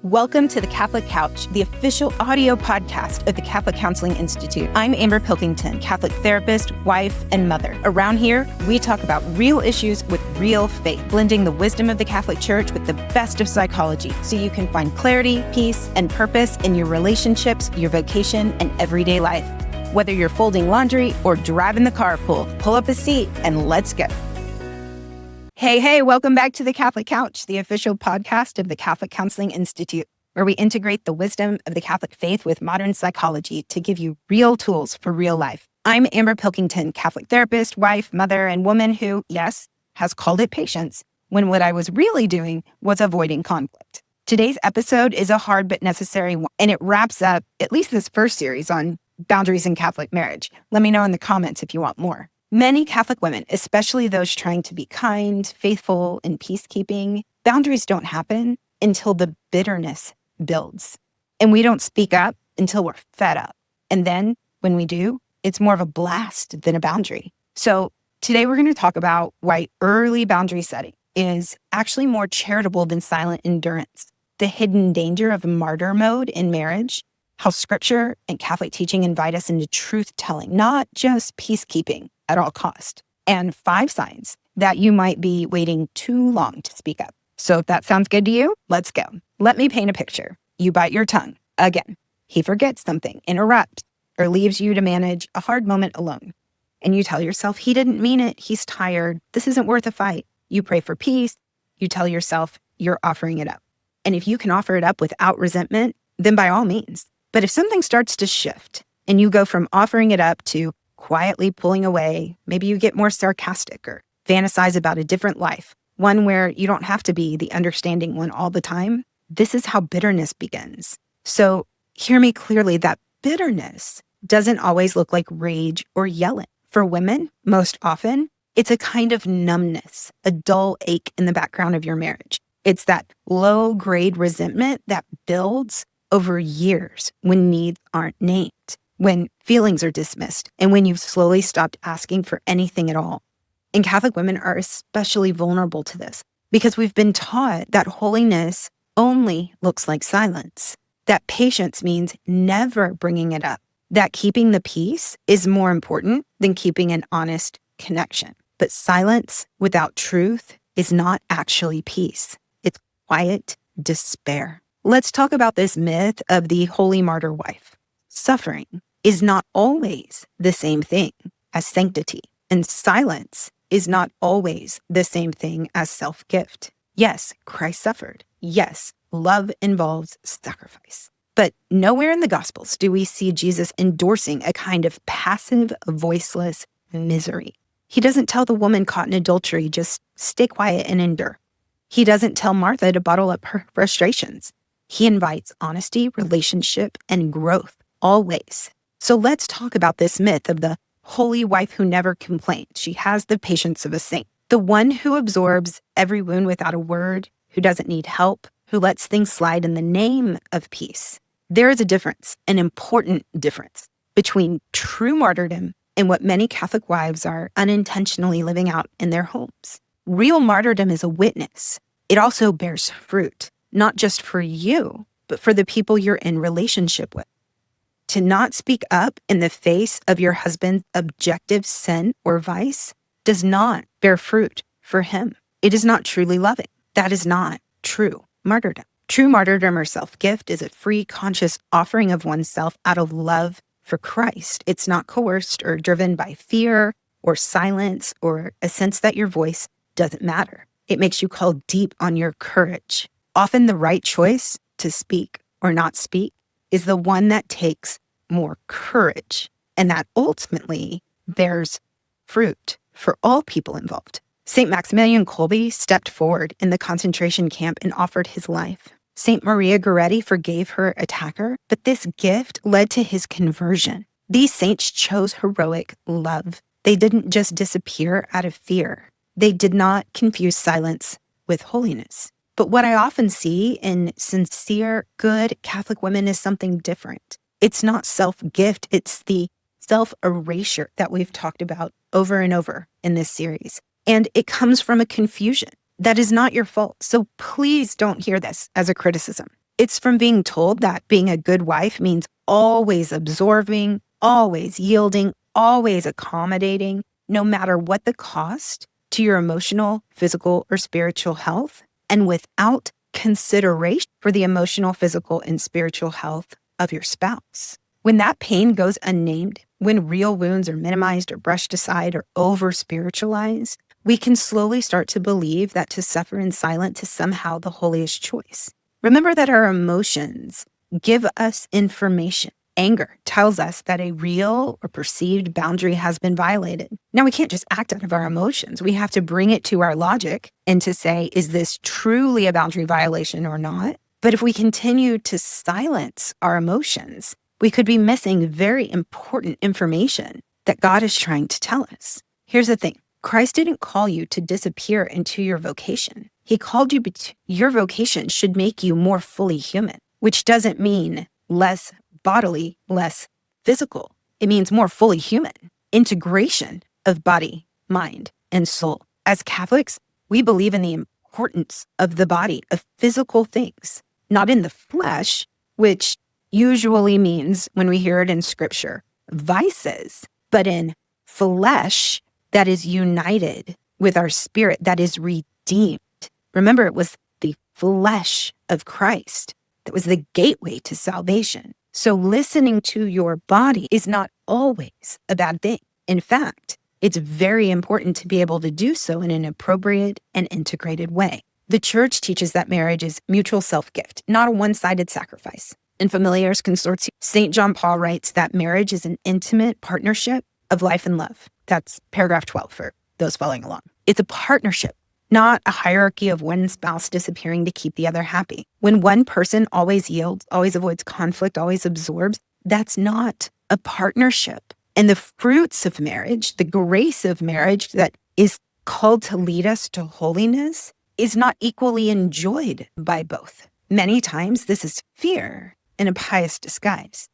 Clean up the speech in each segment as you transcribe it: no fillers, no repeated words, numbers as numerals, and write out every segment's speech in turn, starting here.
Welcome to the Catholic Couch, the official audio podcast of the Catholic Counseling Institute. I'm Amber Pilkington, Catholic therapist, wife, and mother. Around here, we talk about real issues with real faith, blending the wisdom of the Catholic Church with the best of psychology, so you can find clarity, peace, and purpose in your relationships, your vocation, and everyday life. Whether you're folding laundry or driving the carpool, pull up a seat and let's go. Hey, welcome back to the Catholic Couch, the official podcast of the Catholic Counseling Institute, where we integrate the wisdom of the Catholic faith with modern psychology to give you real tools for real life. I'm Amber Pilkington, Catholic therapist, wife, mother, and woman who, yes, has called it patience, when what I was really doing was avoiding conflict. Today's episode is a hard but necessary one, and it wraps up at least this first series on boundaries in Catholic marriage. Let me know in the comments if you want more. Many Catholic women, especially those trying to be kind, faithful, and peacekeeping, boundaries don't happen until the bitterness builds. And we don't speak up until we're fed up. And then when we do, it's more of a blast than a boundary. So today we're going to talk about why early boundary setting is actually more charitable than silent endurance, the hidden danger of martyr mode in marriage, how Scripture and Catholic teaching invite us into truth-telling, not just peacekeeping at all cost, and 5 signs that you might be waiting too long to speak up. So if that sounds good to you, let's go. Let me paint a picture. You bite your tongue. Again, he forgets something, interrupts, or leaves you to manage a hard moment alone. And you tell yourself he didn't mean it. He's tired. This isn't worth a fight. You pray for peace. You tell yourself you're offering it up. And if you can offer it up without resentment, then by all means. But if something starts to shift and you go from offering it up to quietly pulling away, maybe you get more sarcastic or fantasize about a different life, one where you don't have to be the understanding one all the time, this is how bitterness begins. So hear me clearly that bitterness doesn't always look like rage or yelling. For women, most often, it's a kind of numbness, a dull ache in the background of your marriage. It's that low-grade resentment that builds over years when needs aren't named, when feelings are dismissed, and when you've slowly stopped asking for anything at all. And Catholic women are especially vulnerable to this because we've been taught that holiness only looks like silence, that patience means never bringing it up, that keeping the peace is more important than keeping an honest connection. But silence without truth is not actually peace. It's quiet despair. Let's talk about this myth of the holy martyr wife. Suffering is not always the same thing as sanctity, and silence is not always the same thing as self-gift. Yes, Christ suffered. Yes, love involves sacrifice. But nowhere in the Gospels do we see Jesus endorsing a kind of passive, voiceless misery. He doesn't tell the woman caught in adultery, just stay quiet and endure. He doesn't tell Martha to bottle up her frustrations. He invites honesty, relationship, and growth, always. So let's talk about this myth of the holy wife who never complains. She has the patience of a saint. The one who absorbs every wound without a word, who doesn't need help, who lets things slide in the name of peace. There is a difference, an important difference, between true martyrdom and what many Catholic wives are unintentionally living out in their homes. Real martyrdom is a witness. It also bears fruit, not just for you, but for the people you're in relationship with. To not speak up in the face of your husband's objective sin or vice does not bear fruit for him. It is not truly loving. That is not true martyrdom. True martyrdom or self-gift is a free, conscious offering of oneself out of love for Christ. It's not coerced or driven by fear or silence or a sense that your voice doesn't matter. It makes you call deep on your courage. Often the right choice to speak or not speak is the one that takes more courage and that ultimately bears fruit for all people involved. St. Maximilian Kolbe stepped forward in the concentration camp and offered his life. St. Maria Goretti forgave her attacker, but this gift led to his conversion. These saints chose heroic love. They didn't just disappear out of fear. They did not confuse silence with holiness. But what I often see in sincere, good Catholic women is something different. It's not self-gift, it's the self-erasure that we've talked about over and over in this series. And it comes from a confusion. That is not your fault. So please don't hear this as a criticism. It's from being told that being a good wife means always absorbing, always yielding, always accommodating, no matter what the cost to your emotional, physical, or spiritual health, and without consideration for the emotional, physical, and spiritual health of your spouse. When that pain goes unnamed, when real wounds are minimized or brushed aside or over-spiritualized, we can slowly start to believe that to suffer in silence is somehow the holiest choice. Remember that our emotions give us information. Anger tells us that a real or perceived boundary has been violated. Now, we can't just act out of our emotions. We have to bring it to our logic and to say, is this truly a boundary violation or not? But if we continue to silence our emotions, we could be missing very important information that God is trying to tell us. Here's the thing. Christ didn't call you to disappear into your vocation. He called you, your vocation should make you more fully human, which doesn't mean less bodily, less physical. It means more fully human. Integration of body, mind, and soul. As Catholics, we believe in the importance of the body, of physical things, not in the flesh, which usually means, when we hear it in scripture, vices, but in flesh that is united with our spirit, that is redeemed. Remember, it was the flesh of Christ that was the gateway to salvation. So listening to your body is not always a bad thing. In fact, it's very important to be able to do so in an appropriate and integrated way. The church teaches that marriage is mutual self-gift, not a one-sided sacrifice. In Familiaris Consortium, St. John Paul writes that marriage is an intimate partnership of life and love. That's paragraph 12 for those following along. It's a partnership, not a hierarchy of one spouse disappearing to keep the other happy. When one person always yields, always avoids conflict, always absorbs, that's not a partnership. And the fruits of marriage, the grace of marriage that is called to lead us to holiness, is not equally enjoyed by both. Many times this is fear in a pious disguise.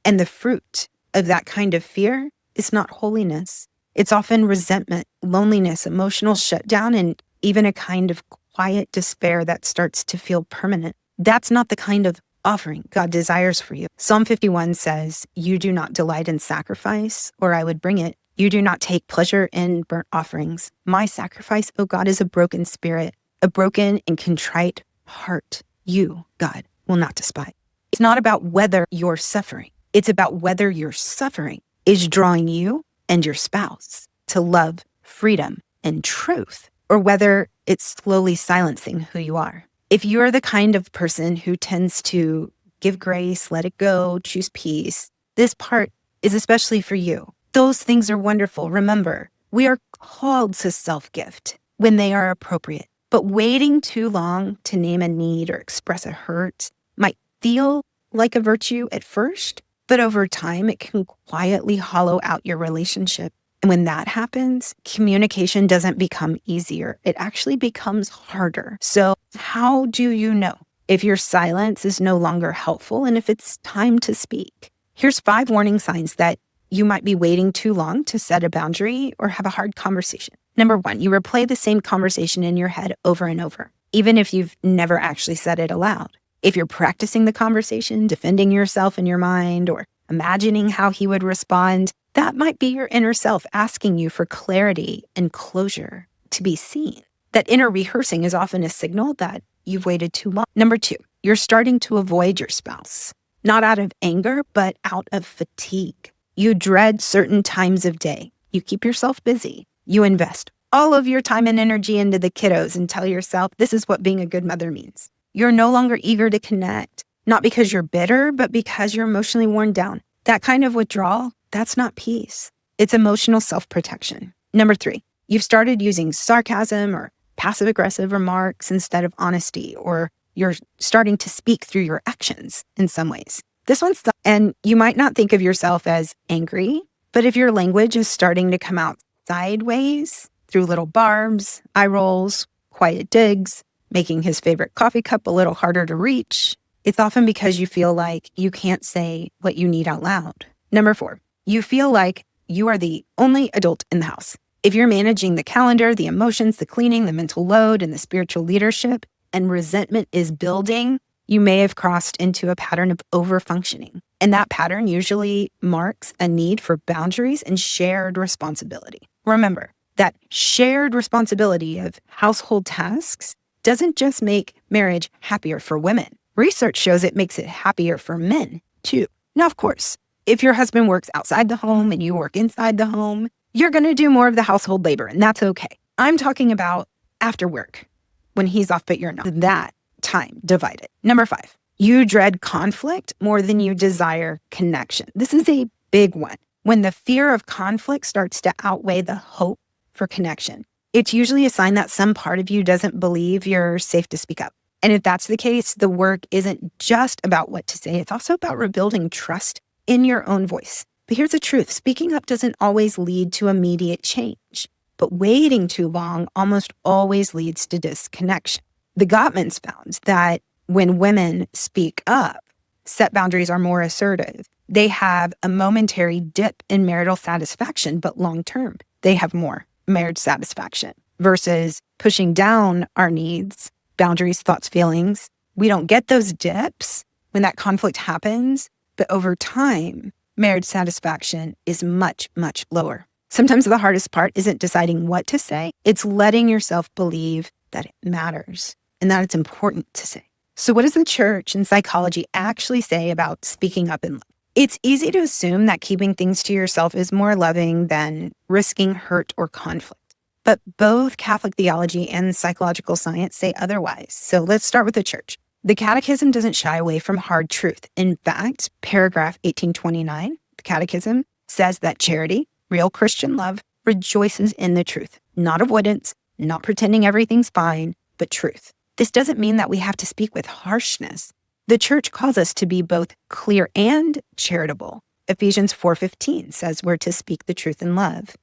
And the fruit of that kind of fear is not holiness. It's often resentment, loneliness, emotional shutdown, and even a kind of quiet despair that starts to feel permanent. That's not the kind of offering God desires for you. Psalm 51 says, "You do not delight in sacrifice, or I would bring it. You do not take pleasure in burnt offerings. My sacrifice, O God, is a broken spirit, a broken and contrite heart. You, God, will not despise." It's not about whether you're suffering. It's about whether your suffering is drawing you and your spouse to love, freedom, and truth, or whether it's slowly silencing who you are. If you're the kind of person who tends to give grace, let it go, choose peace, this part is especially for you. Those things are wonderful. Remember, we are called to self-gift when they are appropriate. But waiting too long to name a need or express a hurt might feel like a virtue at first, but over time it can quietly hollow out your relationship. And when that happens, communication doesn't become easier. It actually becomes harder. So how do you know if your silence is no longer helpful and if it's time to speak? Here's 5 warning signs that you might be waiting too long to set a boundary or have a hard conversation. Number 1, you replay the same conversation in your head over and over, even if you've never actually said it aloud. If you're practicing the conversation, defending yourself in your mind, or imagining how he would respond, that might be your inner self asking you for clarity and closure to be seen. That inner rehearsing is often a signal that you've waited too long. Number 2, you're starting to avoid your spouse, not out of anger, but out of fatigue. You dread certain times of day. You keep yourself busy. You invest all of your time and energy into the kiddos and tell yourself this is what being a good mother means. You're no longer eager to connect, not because you're bitter, but because you're emotionally worn down. That kind of withdrawal, that's not peace. It's emotional self-protection. Number 3, you've started using sarcasm or passive-aggressive remarks instead of honesty, or you're starting to speak through your actions in some ways. This one's and you might not think of yourself as angry, but if your language is starting to come out sideways through little barbs, eye rolls, quiet digs, making his favorite coffee cup a little harder to reach, it's often because you feel like you can't say what you need out loud. Number 4, you feel like you are the only adult in the house. If you're managing the calendar, the emotions, the cleaning, the mental load, and the spiritual leadership, and resentment is building, you may have crossed into a pattern of overfunctioning. And that pattern usually marks a need for boundaries and shared responsibility. Remember that shared responsibility of household tasks doesn't just make marriage happier for women. Research shows it makes it happier for men too. Now, of course, if your husband works outside the home and you work inside the home, you're going to do more of the household labor, and that's okay. I'm talking about after work, when he's off but you're not. That time divided. Number 5, you dread conflict more than you desire connection. This is a big one. When the fear of conflict starts to outweigh the hope for connection, it's usually a sign that some part of you doesn't believe you're safe to speak up. And if that's the case, the work isn't just about what to say. It's also about rebuilding trust in your own voice. But here's the truth. Speaking up doesn't always lead to immediate change, but waiting too long almost always leads to disconnection. The Gottmans found that when women speak up, set boundaries, are more assertive. They have a momentary dip in marital satisfaction, but long-term, they have more marriage satisfaction versus pushing down our needs, boundaries, thoughts, feelings. We don't get those dips when that conflict happens, but over time, marriage satisfaction is much, much lower. Sometimes the hardest part isn't deciding what to say. It's letting yourself believe that it matters and that it's important to say. So what does the church and psychology actually say about speaking up in love? It's easy to assume that keeping things to yourself is more loving than risking hurt or conflict. But both Catholic theology and psychological science say otherwise. So let's start with the church. The Catechism doesn't shy away from hard truth. In fact, paragraph 1829, the Catechism says that charity, real Christian love, rejoices in the truth, not avoidance, not pretending everything's fine, but truth. This doesn't mean that we have to speak with harshness. The church calls us to be both clear and charitable. Ephesians 4:15 says we're to speak the truth in love.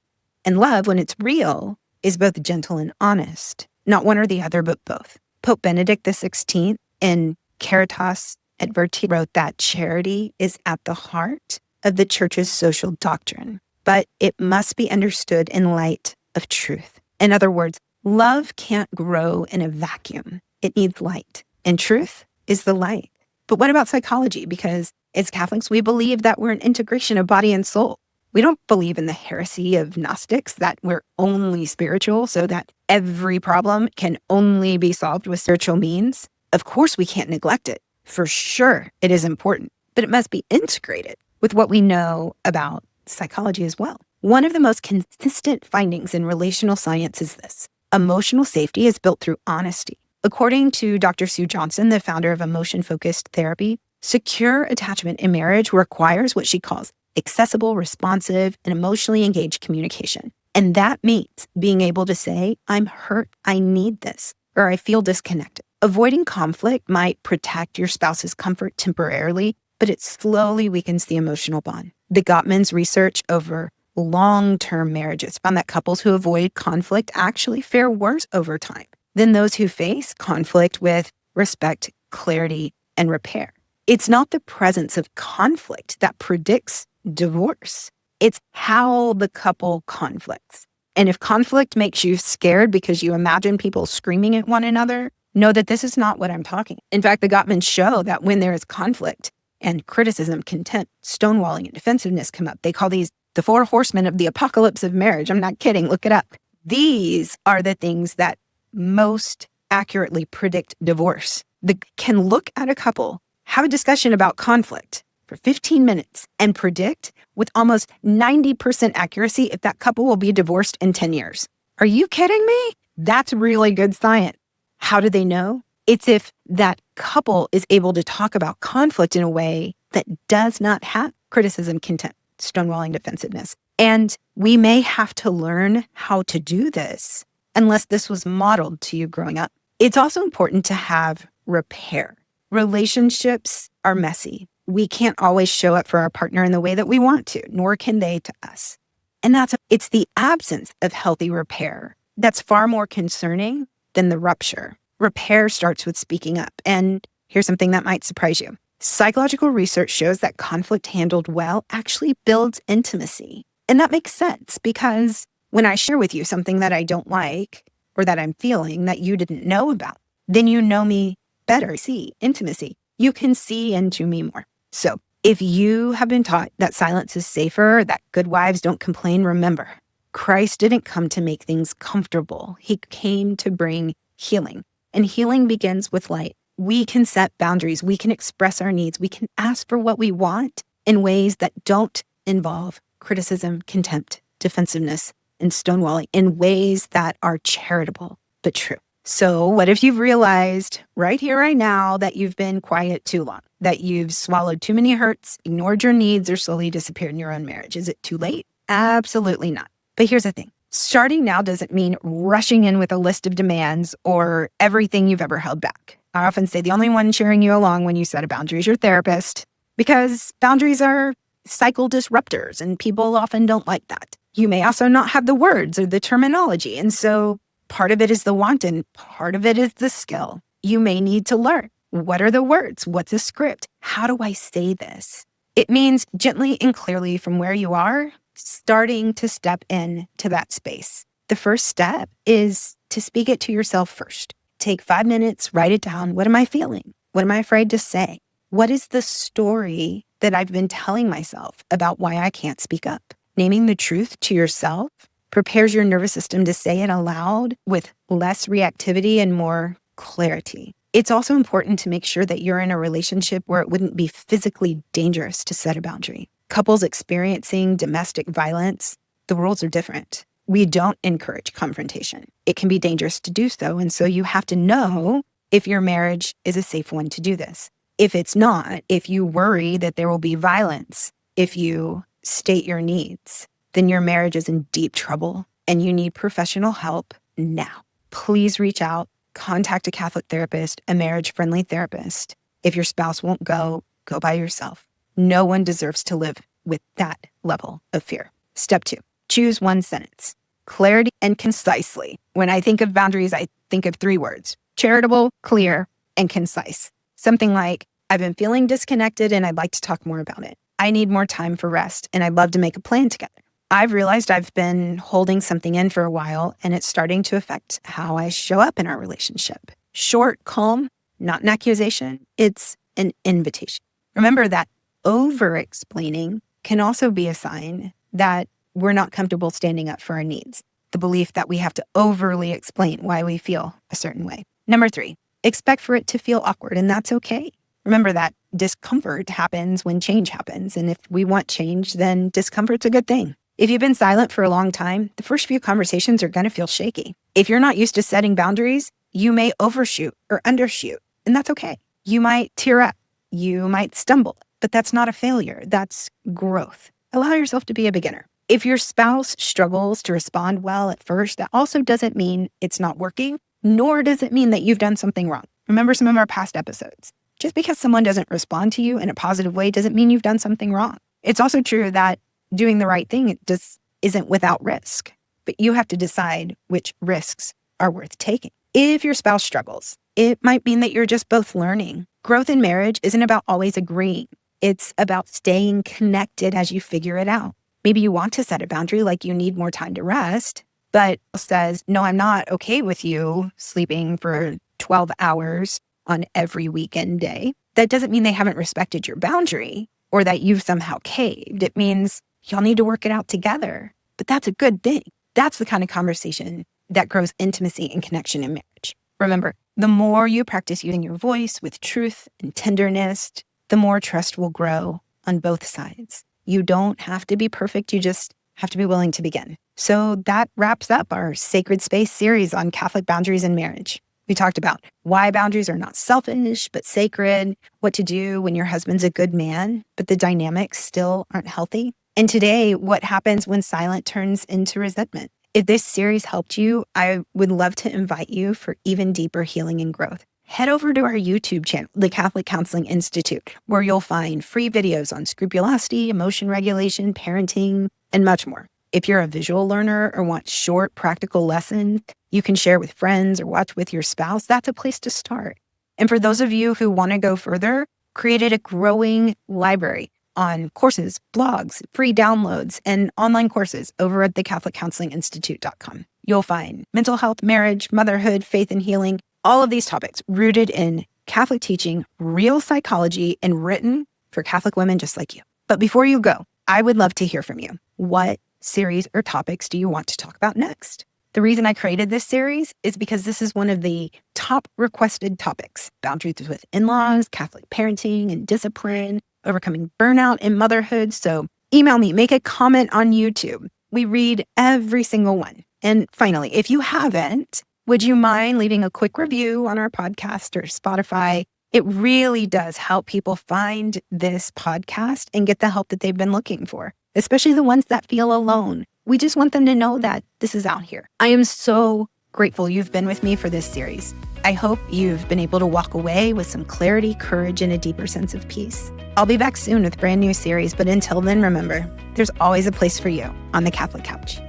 And love, when it's real, is both gentle and honest. Not one or the other, but both. Pope Benedict XVI in Caritas et Virtue wrote that charity is at the heart of the church's social doctrine, but it must be understood in light of truth. In other words, love can't grow in a vacuum. It needs light, and truth is the light. But what about psychology? Because as Catholics, we believe that we're an integration of body and soul. We don't believe in the heresy of Gnostics that we're only spiritual so that every problem can only be solved with spiritual means. Of course, we can't neglect it. For sure, it is important, but it must be integrated with what we know about psychology as well. One of the most consistent findings in relational science is this: emotional safety is built through honesty. According to Dr. Sue Johnson, the founder of emotion-focused therapy, secure attachment in marriage requires what she calls accessible, responsive, and emotionally engaged communication. And that means being able to say, I'm hurt, I need this, or I feel disconnected. Avoiding conflict might protect your spouse's comfort temporarily, but it slowly weakens the emotional bond. The Gottmans' research over long-term marriages found that couples who avoid conflict actually fare worse over time than those who face conflict with respect, clarity, and repair. It's not the presence of conflict that predicts divorce. It's how the couple conflicts. And if conflict makes you scared because you imagine people screaming at one another, know that this is not what I'm talking. In fact, the Gottmans show that when there is conflict and criticism, contempt, stonewalling, and defensiveness come up, they call these the 4 horsemen of the apocalypse of marriage. I'm not kidding. Look it up. These are the things that most accurately predict divorce. They can look at a couple, have a discussion about conflict for 15 minutes, and predict with almost 90% accuracy if that couple will be divorced in 10 years. Are you kidding me? That's really good science. How do they know? It's if that couple is able to talk about conflict in a way that does not have criticism, contempt, stonewalling, defensiveness. And we may have to learn how to do this unless this was modeled to you growing up. It's also important to have repair. Relationships are messy. We can't always show up for our partner in the way that we want to, nor can they to us. And it's the absence of healthy repair that's far more concerning than the rupture. Repair starts with speaking up. And here's something that might surprise you. Psychological research shows that conflict handled well actually builds intimacy. And that makes sense because when I share with you something that I don't like or that I'm feeling that you didn't know about, then you know me better see intimacy. You can see into me more. So if you have been taught that silence is safer, that good wives don't complain, remember, Christ didn't come to make things comfortable. He came to bring healing. And healing begins with light. We can set boundaries. We can express our needs. We can ask for what we want in ways that don't involve criticism, contempt, defensiveness, and stonewalling, in ways that are charitable but true. So what if you've realized right here, right now, that you've been quiet too long, that you've swallowed too many hurts, ignored your needs, or slowly disappeared in your own marriage? Is it too late? Absolutely not. But here's the thing. Starting now doesn't mean rushing in with a list of demands or everything you've ever held back. I often say the only one cheering you along when you set a boundary is your therapist, because boundaries are cycle disruptors and people often don't like that. You may also not have the words or the terminology. And so part of it is the want and part of it is the skill. You may need to learn. What are the words? What's a script? How do I say this? It means gently and clearly from where you are, starting to step into that space. The first step is to speak it to yourself first. Take 5 minutes, write it down. What am I feeling? What am I afraid to say? What is the story that I've been telling myself about why I can't speak up? Naming the truth to yourself prepares your nervous system to say it aloud with less reactivity and more clarity. It's also important to make sure that you're in a relationship where it wouldn't be physically dangerous to set a boundary. Couples experiencing domestic violence, the rules are different. We don't encourage confrontation. It can be dangerous to do so, and so you have to know if your marriage is a safe one to do this. If it's not, if you worry that there will be violence, if you state your needs, then your marriage is in deep trouble and you need professional help now. Please reach out, contact a Catholic therapist, a marriage-friendly therapist. If your spouse won't go by yourself. No one deserves to live with that level of fear. Step 2, choose one sentence. Clarity and concisely. When I think of boundaries, I think of 3 words: charitable, clear, and concise. Something like, I've been feeling disconnected and I'd like to talk more about it. I need more time for rest and I'd love to make a plan together. I've realized I've been holding something in for a while and it's starting to affect how I show up in our relationship. Short, calm, not an accusation. It's an invitation. Remember that over-explaining can also be a sign that we're not comfortable standing up for our needs. The belief that we have to overly explain why we feel a certain way. Number 3, expect for it to feel awkward, and that's okay. Remember that discomfort happens when change happens. And if we want change, then discomfort's a good thing. If you've been silent for a long time, the first few conversations are going to feel shaky. If you're not used to setting boundaries, you may overshoot or undershoot, and that's okay. You might tear up, you might stumble, but that's not a failure. That's growth. Allow yourself to be a beginner. If your spouse struggles to respond well at first, that also doesn't mean it's not working, nor does it mean that you've done something wrong. Remember some of our past episodes. Just because someone doesn't respond to you in a positive way doesn't mean you've done something wrong. It's also true that doing the right thing just isn't without risk, but you have to decide which risks are worth taking. If your spouse struggles, it might mean that you're just both learning. Growth in marriage isn't about always agreeing. It's about staying connected as you figure it out. Maybe you want to set a boundary like you need more time to rest, but says, no, I'm not okay with you sleeping for 12 hours on every weekend day. That doesn't mean they haven't respected your boundary or that you've somehow caved. It means y'all need to work it out together. But that's a good thing. That's the kind of conversation that grows intimacy and connection in marriage. Remember, the more you practice using your voice with truth and tenderness, the more trust will grow on both sides. You don't have to be perfect. You just have to be willing to begin. So that wraps up our Sacred Space series on Catholic boundaries in marriage. We talked about why boundaries are not selfish, but sacred, what to do when your husband's a good man, but the dynamics still aren't healthy. And today, what happens when silence turns into resentment. If this series helped you, I would love to invite you for even deeper healing and growth. Head over to our YouTube channel, the Catholic Counseling Institute, where you'll find free videos on scrupulosity, emotion regulation, parenting, and much more. If you're a visual learner or want short, practical lessons you can share with friends or watch with your spouse, that's a place to start. And for those of you who want to go further, created a growing library on courses, blogs, free downloads, and online courses over at thecatholiccounselinginstitute.com. You'll find mental health, marriage, motherhood, faith and healing, all of these topics rooted in Catholic teaching, real psychology, and written for Catholic women just like you. But before you go, I would love to hear from you. What series or topics do you want to talk about next? The reason I created this series is because this is one of the top requested topics: boundaries with in-laws, Catholic parenting and discipline, overcoming burnout in motherhood. So email me, make a comment on YouTube. We read every single one. And finally, if you haven't, would you mind leaving a quick review on our podcast or Spotify? It really does help people find this podcast and get the help that they've been looking for, especially the ones that feel alone. We just want them to know that this is out here. I am so grateful you've been with me for this series. I hope you've been able to walk away with some clarity, courage, and a deeper sense of peace. I'll be back soon with a brand new series, but until then, remember, there's always a place for you on the Catholic Couch.